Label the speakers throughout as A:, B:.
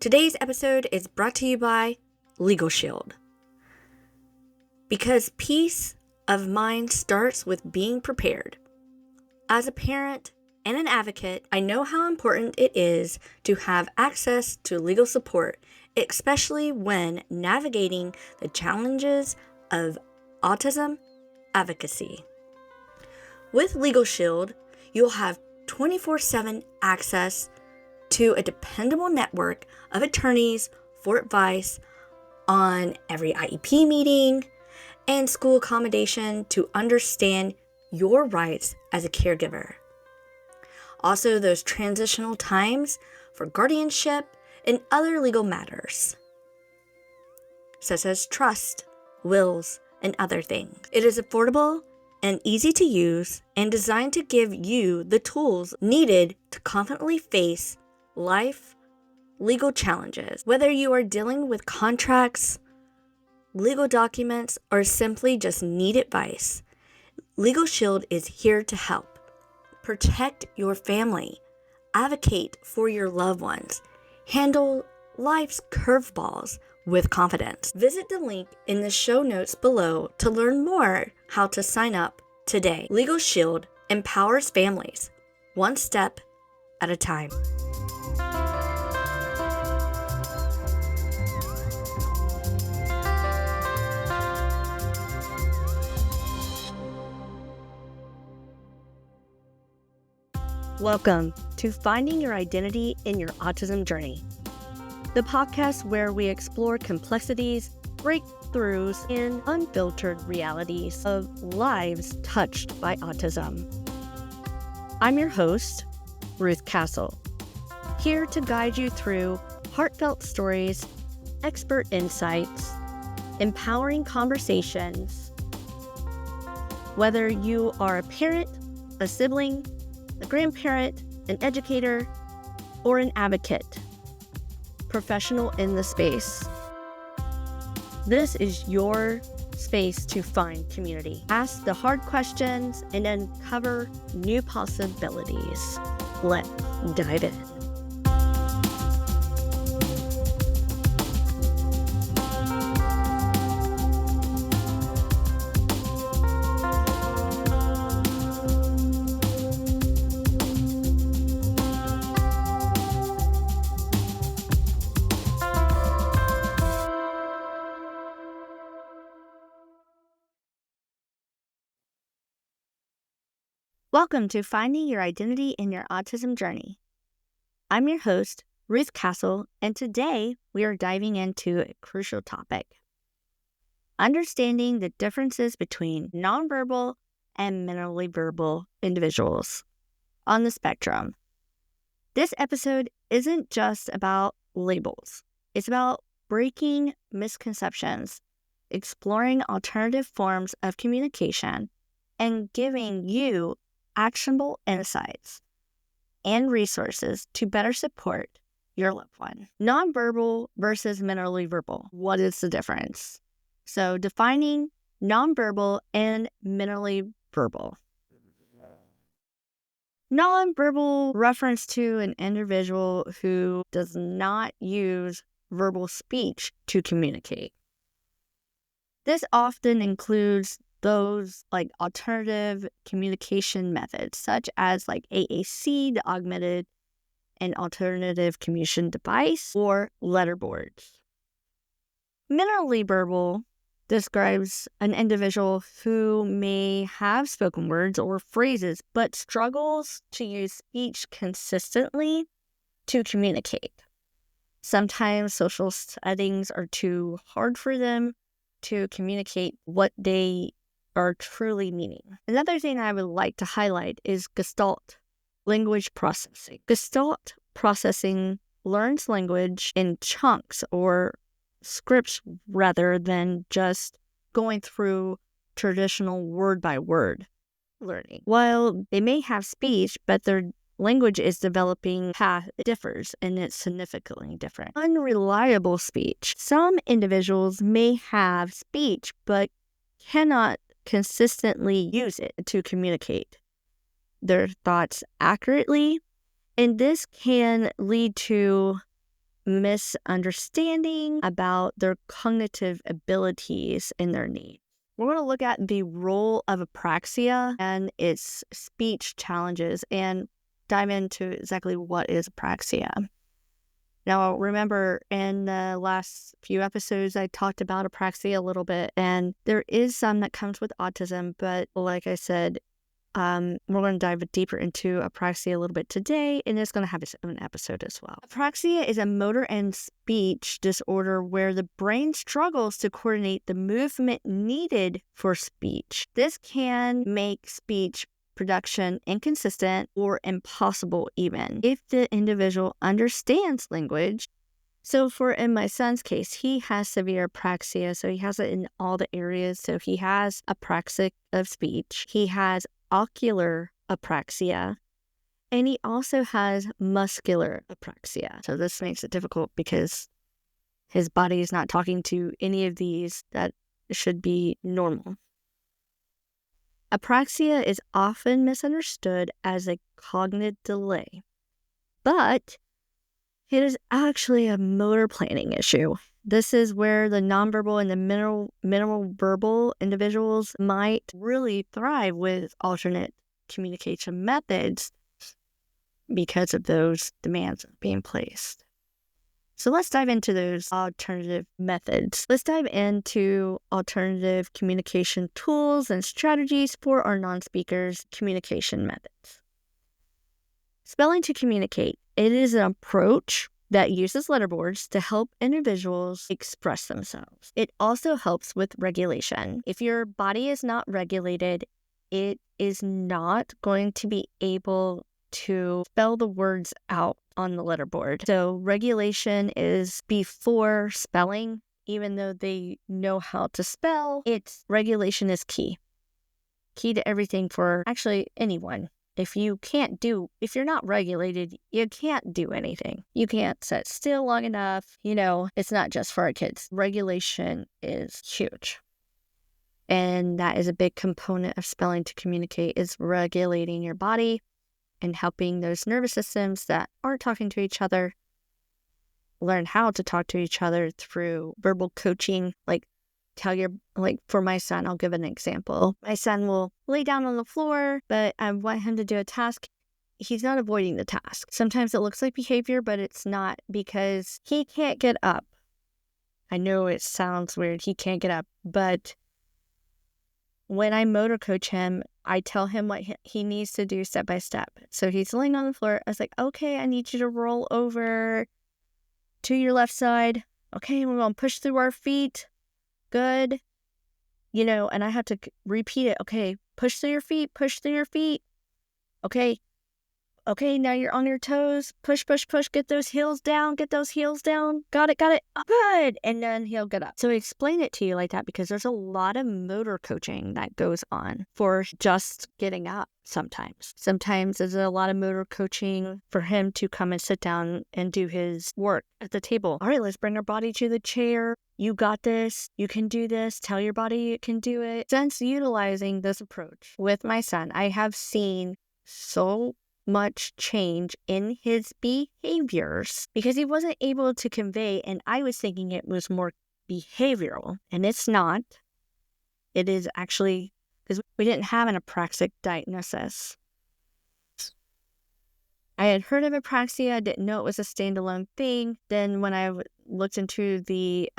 A: Today's episode is brought to you by Legal Shield. Because peace of mind starts with being prepared. As a parent and an advocate, I know how important it is to have access to legal support, especially when navigating the challenges of autism advocacy. With Legal Shield, you'll have 24/7 access to a dependable network of attorneys for advice on every IEP meeting and school accommodation to understand your rights as a caregiver. Also, those transitional times for guardianship and other legal matters, such as trust, wills, and other things. It is affordable and easy to use and designed to give you the tools needed to confidently face life legal challenges. Whether you are dealing with contracts, legal documents, or simply just need advice, Legal Shield is here to help. Protect your family, advocate for your loved ones, handle life's curveballs with confidence. Visit the link in the show notes below to learn more how to sign up today. Legal Shield empowers families, one step at a time. Welcome to Finding Your Identity in Your Autism Journey, the podcast where we explore complexities, breakthroughs, and unfiltered realities of lives touched by autism. I'm your host, Ruth Cassell, here to guide you through heartfelt stories, expert insights, empowering conversations. Whether you are a parent, a sibling, a grandparent, an educator, or an advocate, professional in the space, this is your space to find community. Ask the hard questions and uncover new possibilities. Let's dive in. Welcome to Finding Your Identity in Your Autism Journey. I'm your host, Ruth Cassell, and today we are diving into a crucial topic: understanding the differences between nonverbal and mentally verbal individuals on the spectrum. This episode isn't just about labels. It's about breaking misconceptions, exploring alternative forms of communication, and giving you actionable insights and resources to better support your loved one. Nonverbal versus mentally verbal. What is the difference? So defining nonverbal and mentally verbal. Nonverbal reference to an individual who does not use verbal speech to communicate. This often includes those like alternative communication methods, such as like AAC, the augmented and alternative communication device, or letterboards. Mentally verbal describes an individual who may have spoken words or phrases, but struggles to use speech consistently to communicate. Sometimes social settings are too hard for them to communicate what they are truly meaning. Another thing I would like to highlight is Gestalt language processing. Gestalt processing learns language in chunks or scripts rather than just going through traditional word by word learning. While they may have speech, but their language is developing path differs, and it's significantly different. Unreliable speech. Some individuals may have speech but cannot consistently use it to communicate their thoughts accurately, and this can lead to misunderstanding about their cognitive abilities and their needs. We're going to look at the role of apraxia and its speech challenges and dive into exactly what is apraxia. Now, remember, in the last few episodes, I talked about apraxia a little bit, and there is some that comes with autism, but like I said, we're going to dive deeper into apraxia a little bit today, and it's going to have its own episode as well. Apraxia is a motor and speech disorder where the brain struggles to coordinate the movement needed for speech. This can make speech production inconsistent or impossible even if the individual understands language. So in my son's case, he has severe apraxia, so he has it in all the areas. So he has apraxic of speech, he has ocular apraxia, and he also has muscular apraxia. So this makes it difficult because his body is not talking to any of these that should be normal. Apraxia is often misunderstood as a cognitive delay, but it is actually a motor planning issue. This is where the nonverbal and the minimal verbal individuals might really thrive with alternate communication methods because of those demands being placed. So let's dive into those alternative methods. Let's dive into alternative communication tools and strategies for our non-speakers' communication methods. Spelling to communicate. It is an approach that uses letterboards to help individuals express themselves. It also helps with regulation. If your body is not regulated, it is not going to be able to spell the words out on the letterboard. So regulation is before spelling. Even though they know how to spell, regulation is key. Key to everything for actually anyone. If you're not regulated, you can't do anything. You can't sit still long enough. It's not just for our kids. Regulation is huge. And that is a big component of spelling to communicate, is regulating your body and helping those nervous systems that aren't talking to each other learn how to talk to each other through verbal coaching. For my son, I'll give an example. My son will lay down on the floor, but I want him to do a task. He's not avoiding the task. Sometimes it looks like behavior, but it's not, because he can't get up. I know it sounds weird. He can't get up, but when I motor coach him, I tell him what he needs to do step by step. So he's laying on the floor. I was like, okay, I need you to roll over to your left side. Okay, we're going to push through our feet. Good. And I have to repeat it. Okay, push through your feet, push through your feet. Okay, now you're on your toes. Push, push, push. Get those heels down. Got it. Oh, good. And then he'll get up. So I explain it to you like that because there's a lot of motor coaching that goes on for just getting up sometimes. Sometimes there's a lot of motor coaching for him to come and sit down and do his work at the table. All right, let's bring our body to the chair. You got this. You can do this. Tell your body you can do it. Since utilizing this approach with my son, I have seen so much change in his behaviors because he wasn't able to convey, and I was thinking it was more behavioral, and it's not. It is actually because we didn't have an apraxic diagnosis. I had heard of apraxia, I didn't know it was a standalone thing. Then when I looked into the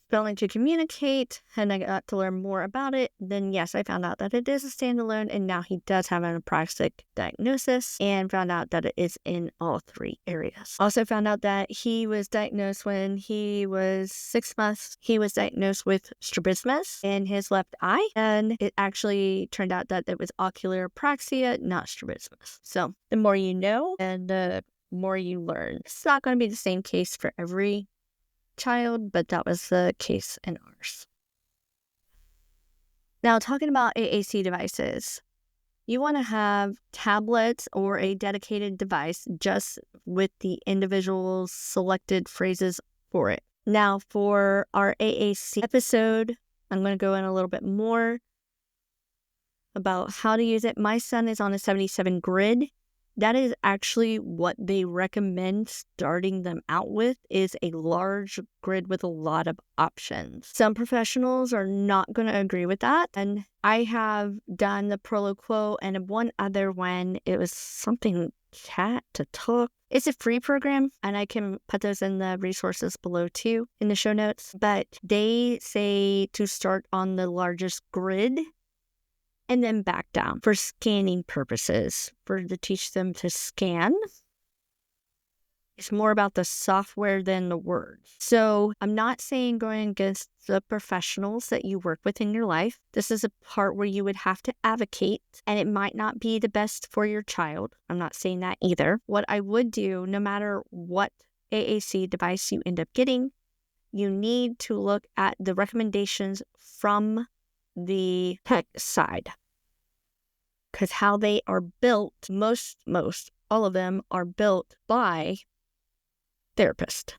A: spelling to communicate and I got to learn more about it, then yes, I found out that it is a standalone, and now he does have an apraxic diagnosis, and found out that it is in all three areas. Also found out that he was diagnosed when he was 6 months. He was diagnosed with strabismus in his left eye, and it actually turned out that it was ocular apraxia, not strabismus. So the more you know and the more you learn. It's not going to be the same case for every child, but that was the case in ours. Now, talking about AAC devices, you want to have tablets or a dedicated device just with the individual selected phrases for it. Now, for our AAC episode, I'm going to go in a little bit more about how to use it. My son is on a 77 grid that is actually what they recommend starting them out with, is a large grid with a lot of options. Some professionals are not going to agree with that. And I have done the Prolo Quo and one other one. It was something chat to talk. It's a free program, and I can put those in the resources below too in the show notes. But they say to start on the largest grid and then back down for scanning purposes, to teach them to scan. It's more about the software than the words. So I'm not saying going against the professionals that you work with in your life. This is a part where you would have to advocate, and it might not be the best for your child. I'm not saying that either. What I would do, no matter what AAC device you end up getting, you need to look at the recommendations from the tech side. Because how they are built, most, all of them are built by therapists.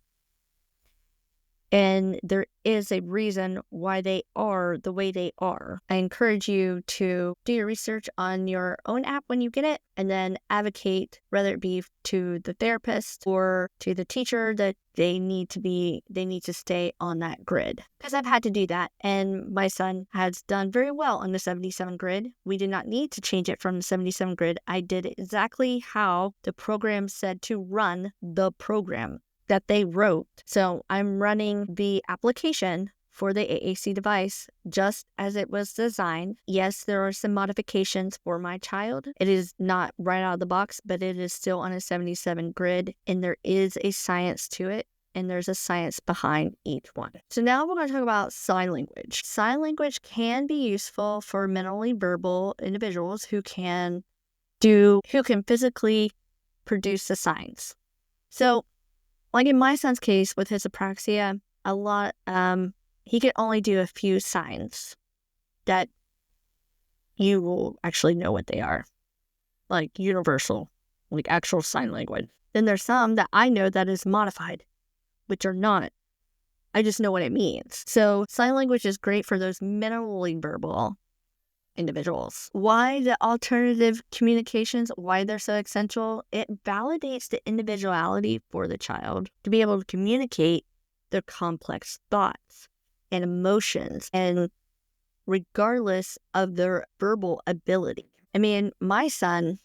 A: And there is a reason why they are the way they are. I encourage you to do your research on your own app when you get it, and then advocate, whether it be to the therapist or to the teacher, that they need to stay on that grid. Because I've had to do that, and my son has done very well on the 77 grid. We did not need to change it from the 77 grid. I did exactly how the program said to run the program that they wrote. So I'm running the application for the AAC device just as it was designed. Yes, there are some modifications for my child. It is not right out of the box, but it is still on a 77 grid, and there is a science to it, and there's a science behind each one. So now we're going to talk about sign language. Sign language can be useful for mentally verbal individuals who can physically produce the signs. So like in my son's case with his apraxia, he can only do a few signs that you will actually know what they are, like universal, like actual sign language. Then there's some that I know that is modified, which are not. I just know what it means. So sign language is great for those mentally verbal individuals. Why the alternative communications, why they're so essential? It validates the individuality for the child to be able to communicate their complex thoughts and emotions, and regardless of their verbal ability. I mean, my son,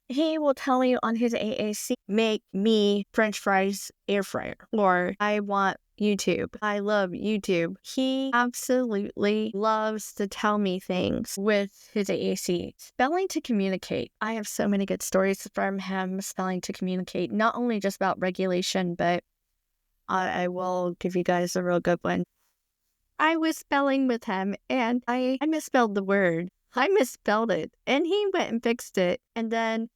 A: he will tell me on his AAC, make me French fries air fryer, or I want YouTube. I love YouTube. He absolutely loves to tell me things with his AAC. Spelling to communicate. I have so many good stories from him spelling to communicate, not only just about regulation, but I will give you guys a real good one. I was spelling with him, and I misspelled the word. I misspelled it, and he went and fixed it. And then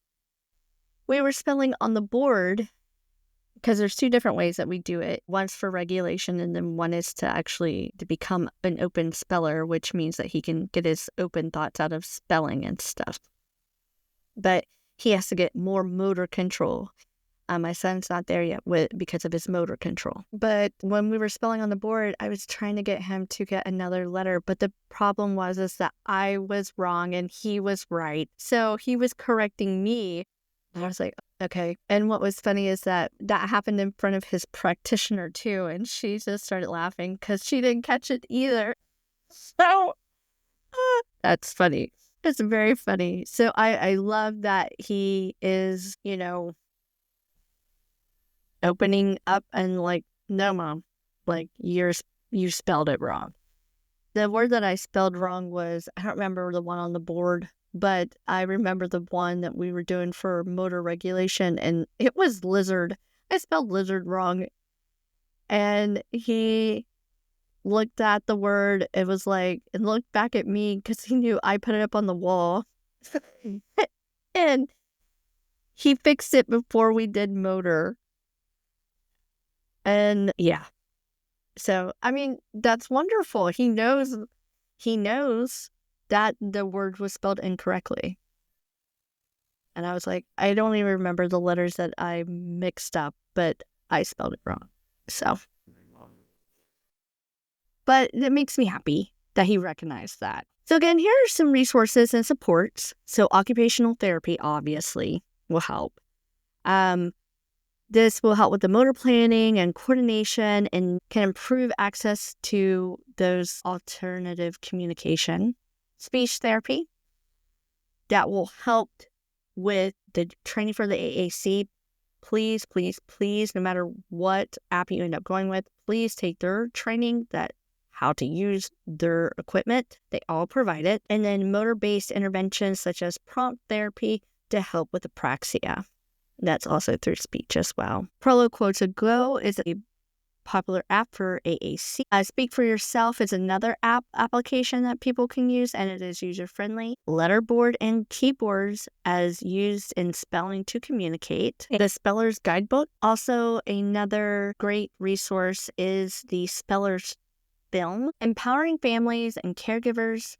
A: we were spelling on the board, because there's two different ways that we do it. One's for regulation, and then one is to become an open speller, which means that he can get his open thoughts out of spelling and stuff. But he has to get more motor control. My son's not there yet because of his motor control. But when we were spelling on the board, I was trying to get him to get another letter. But the problem was that I was wrong and he was right. So he was correcting me. And I was like, okay. And what was funny is that happened in front of his practitioner too. And she just started laughing because she didn't catch it either. So that's funny. It's very funny. So I love that he is, opening up and like, no, Mom, like you spelled it wrong. The word that I spelled wrong was, I don't remember the one on the board, but I remember the one that we were doing for motor regulation, and it was lizard. I spelled lizard wrong. And he looked at the word, it was like, and looked back at me because he knew I put it up on the wall. And he fixed it before we did motor. And yeah. So, I mean, that's wonderful. He knows that the word was spelled incorrectly. And I was like, I don't even remember the letters that I mixed up, but I spelled it wrong. So, but it makes me happy that he recognized that. So again, here are some resources and supports. So occupational therapy obviously will help. This will help with the motor planning and coordination and can improve access to those alternative communication. Speech therapy, that will help with the training for the AAC. Please, please, please, no matter what app you end up going with, please take their training that how to use their equipment. They all provide it. And then motor-based interventions such as prompt therapy to help with apraxia. That's also through speech as well. Prolo Quotes a Go is a popular app for AAC. Speak for Yourself is another application that people can use, and it is user-friendly. Letterboard and keyboards as used in spelling to communicate. The Speller's Guidebook. Also, another great resource is the Speller's Film, empowering families and caregivers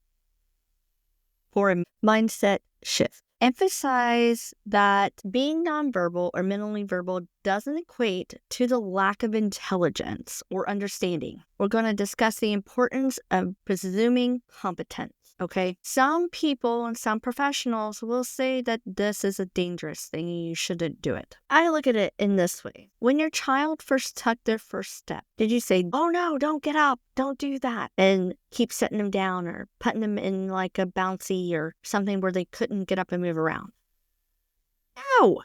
A: for a mindset shift. Emphasize that being nonverbal or minimally verbal doesn't equate to the lack of intelligence or understanding. We're going to discuss the importance of presuming competence. Okay, some people and some professionals will say that this is a dangerous thing and you shouldn't do it. I look at it in this way. When your child first took their first step, did you say, oh no, don't get up, don't do that, and keep setting them down or putting them in like a bouncy or something where they couldn't get up and move around? No.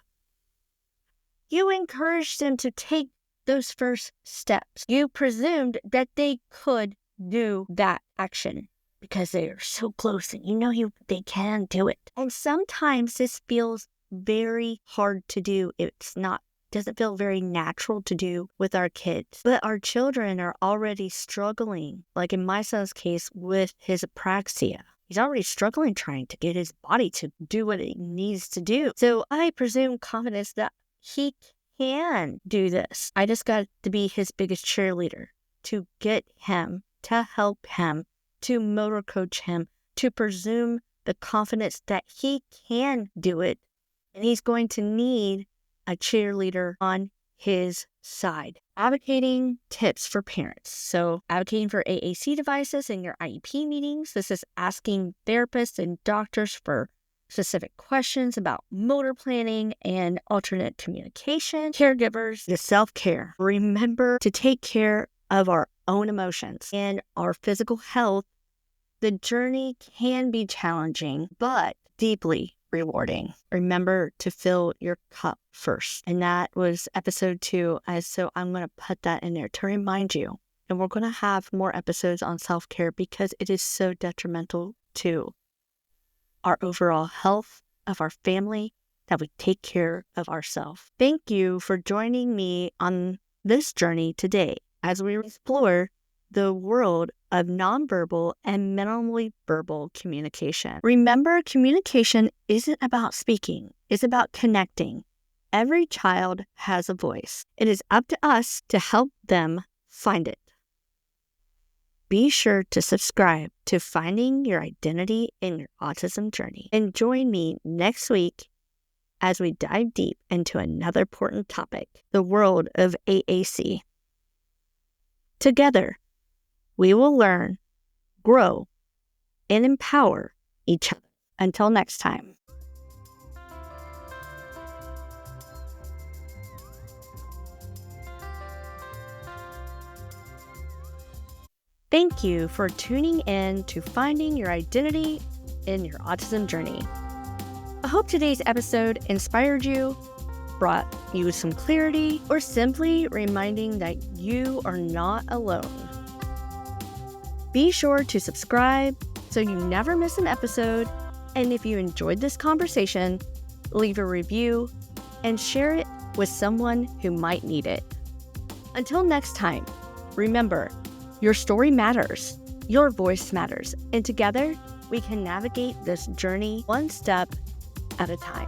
A: You encouraged them to take those first steps. You presumed that they could do that action, because they are so close and you know they can do it. And sometimes this feels very hard to do. Doesn't feel very natural to do with our kids. But our children are already struggling, like in my son's case with his apraxia. He's already struggling trying to get his body to do what it needs to do. So I presume confidence that he can do this. I just got to be his biggest cheerleader to get him, to help him, to motor coach him, to presume the confidence that he can do it. And he's going to need a cheerleader on his side. Advocating tips for parents. So advocating for AAC devices in your IEP meetings. This is asking therapists and doctors for specific questions about motor planning and alternate communication. Caregivers, the self-care. Remember to take care of our own emotions and our physical health. The journey can be challenging, but deeply rewarding. Remember to fill your cup first. And that was episode 2. So I'm going to put that in there to remind you. And we're going to have more episodes on self-care because it is so detrimental to our overall health of our family that we take care of ourselves. Thank you for joining me on this journey today as we explore the world of nonverbal and minimally verbal communication. Remember, communication isn't about speaking, it's about connecting. Every child has a voice. It is up to us to help them find it. Be sure to subscribe to Finding Your Identity in Your Autism Journey and join me next week as we dive deep into another important topic, the world of AAC. Together, we will learn, grow, and empower each other. Until next time. Thank you for tuning in to Finding Your Identity in Your Autism Journey. I hope today's episode inspired you, brought you some clarity, or simply reminding that you are not alone. Be sure to subscribe so you never miss an episode, and if you enjoyed this conversation, leave a review and share it with someone who might need it. Until next time, remember, your story matters, your voice matters, and together we can navigate this journey one step at a time.